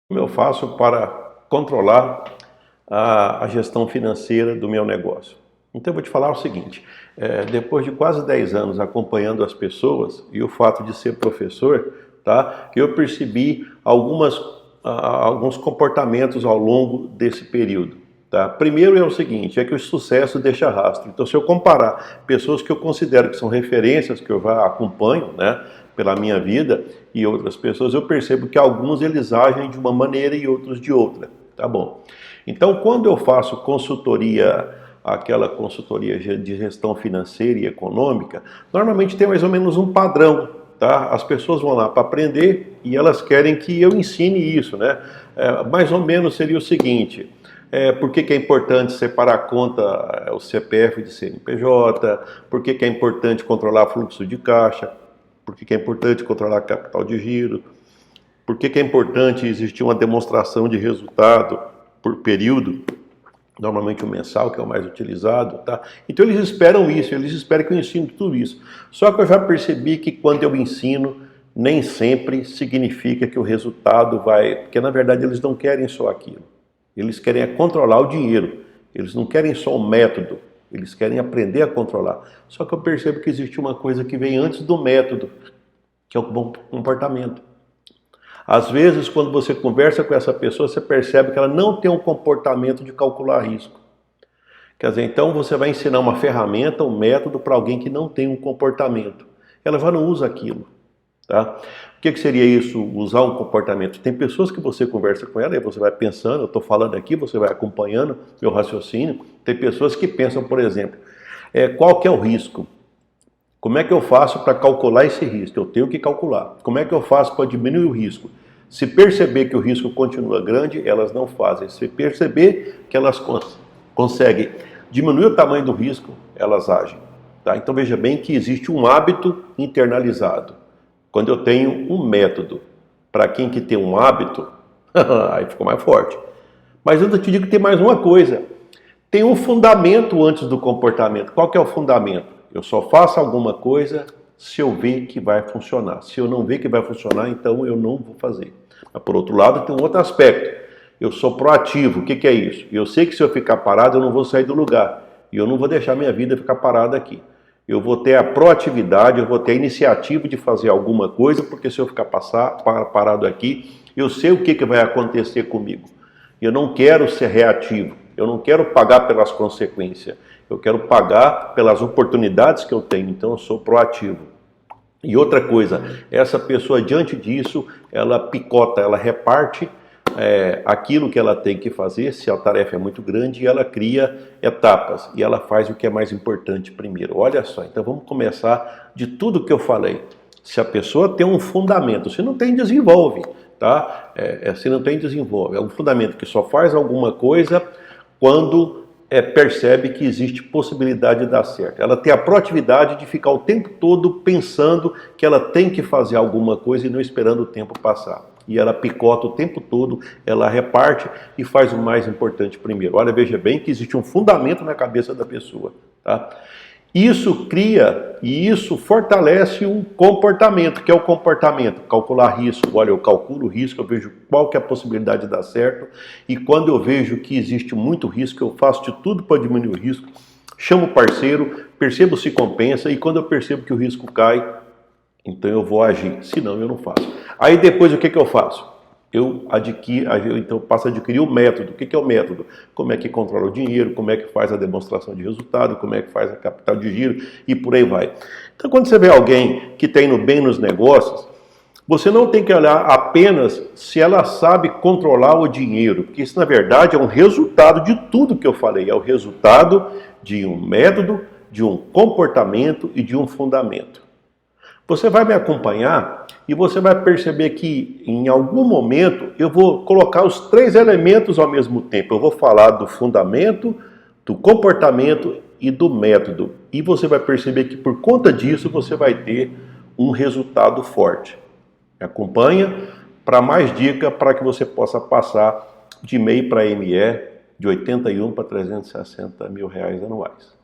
Como eu faço para controlar a gestão financeira do meu negócio? Então eu vou te falar o seguinte, depois de quase 10 anos acompanhando as pessoas e o fato de ser professor, tá, eu percebi alguns comportamentos ao longo desse período. Tá? Primeiro é o seguinte, é que o sucesso deixa rastro. Então se eu comparar pessoas que eu considero que são referências, que eu já acompanho, né, pela minha vida, e outras pessoas, eu percebo que alguns eles agem de uma maneira e outros de outra. Tá bom. Então quando eu faço consultoria, aquela consultoria de gestão financeira e econômica, normalmente tem mais ou menos um padrão, tá? As pessoas vão lá para aprender e elas querem que eu ensine isso, né? Mais ou menos seria o seguinte, por que é importante separar a conta, o CPF de CNPJ, por que é importante controlar fluxo de caixa, por que é importante controlar capital de giro, por que é importante existir uma demonstração de resultado por período, normalmente o mensal, que é o mais utilizado, tá? Então eles esperam isso, eles esperam que eu ensine tudo isso. Só que eu já percebi que quando eu ensino, nem sempre significa que o resultado vai... Porque na verdade eles não querem só aquilo. Eles querem controlar o dinheiro. Eles não querem só o método. Eles querem aprender a controlar. Só que eu percebo que existe uma coisa que vem antes do método, que é o bom comportamento. Às vezes, quando você conversa com essa pessoa, você percebe que ela não tem um comportamento de calcular risco. Quer dizer, então você vai ensinar uma ferramenta, um método para alguém que não tem um comportamento. Ela já não usa aquilo. Tá? O que seria isso, usar um comportamento? Tem pessoas que você conversa com ela e você vai pensando, eu estou falando aqui, você vai acompanhando meu raciocínio. Tem pessoas que pensam, por exemplo, qual que é o risco? Como é que eu faço para calcular esse risco? Eu tenho que calcular. Como é que eu faço para diminuir o risco? Se perceber que o risco continua grande, elas não fazem. Se perceber que elas conseguem diminuir o tamanho do risco, elas agem. Tá? Então veja bem que existe um hábito internalizado. Quando eu tenho um método, para quem que tem um hábito, aí ficou mais forte. Mas eu te digo que tem mais uma coisa. Tem um fundamento antes do comportamento. Qual que é o fundamento? Eu só faço alguma coisa se eu ver que vai funcionar. Se eu não ver que vai funcionar, então eu não vou fazer. Mas por outro lado, tem um outro aspecto. Eu sou proativo. O que é isso? Eu sei que se eu ficar parado, eu não vou sair do lugar. E eu não vou deixar minha vida ficar parada aqui. Eu vou ter a proatividade, eu vou ter a iniciativa de fazer alguma coisa, porque se eu ficar parado aqui, eu sei o que vai acontecer comigo. Eu não quero ser reativo, eu não quero pagar pelas consequências, eu quero pagar pelas oportunidades que eu tenho, então eu sou proativo. E outra coisa, essa pessoa diante disso, ela picota, ela reparte aquilo que ela tem que fazer, se a tarefa é muito grande, e ela cria etapas, e ela faz o que é mais importante primeiro. Olha só, então vamos começar de tudo que eu falei. Se a pessoa tem um fundamento, se não tem, desenvolve, tá? Se não tem, desenvolve. É um fundamento que só faz alguma coisa quando percebe que existe possibilidade de dar certo. Ela tem a proatividade de ficar o tempo todo pensando que ela tem que fazer alguma coisa e não esperando o tempo passar. E ela picota o tempo todo, ela reparte e faz o mais importante primeiro. Olha, veja bem que existe um fundamento na cabeça da pessoa. Tá? Isso cria e isso fortalece um comportamento. Que é o comportamento? Calcular risco. Olha, eu calculo o risco, eu vejo qual que é a possibilidade de dar certo. E quando eu vejo que existe muito risco, eu faço de tudo para diminuir o risco. Chamo o parceiro, percebo se compensa. E quando eu percebo que o risco cai, então eu vou agir, senão eu não faço. Aí depois o que eu faço? Eu passo a adquirir o método. O que é o método? Como é que controla o dinheiro, como é que faz a demonstração de resultado, como é que faz a capital de giro e por aí vai. Então quando você vê alguém que está indo bem nos negócios, você não tem que olhar apenas se ela sabe controlar o dinheiro, porque isso na verdade é um resultado de tudo que eu falei, é o resultado de um método, de um comportamento e de um fundamento. Você vai me acompanhar e você vai perceber que em algum momento eu vou colocar os 3 elementos ao mesmo tempo. Eu vou falar do fundamento, do comportamento e do método. E você vai perceber que por conta disso você vai ter um resultado forte. Me acompanha para mais dica para que você possa passar de MEI para ME de 81 para 360 mil reais anuais.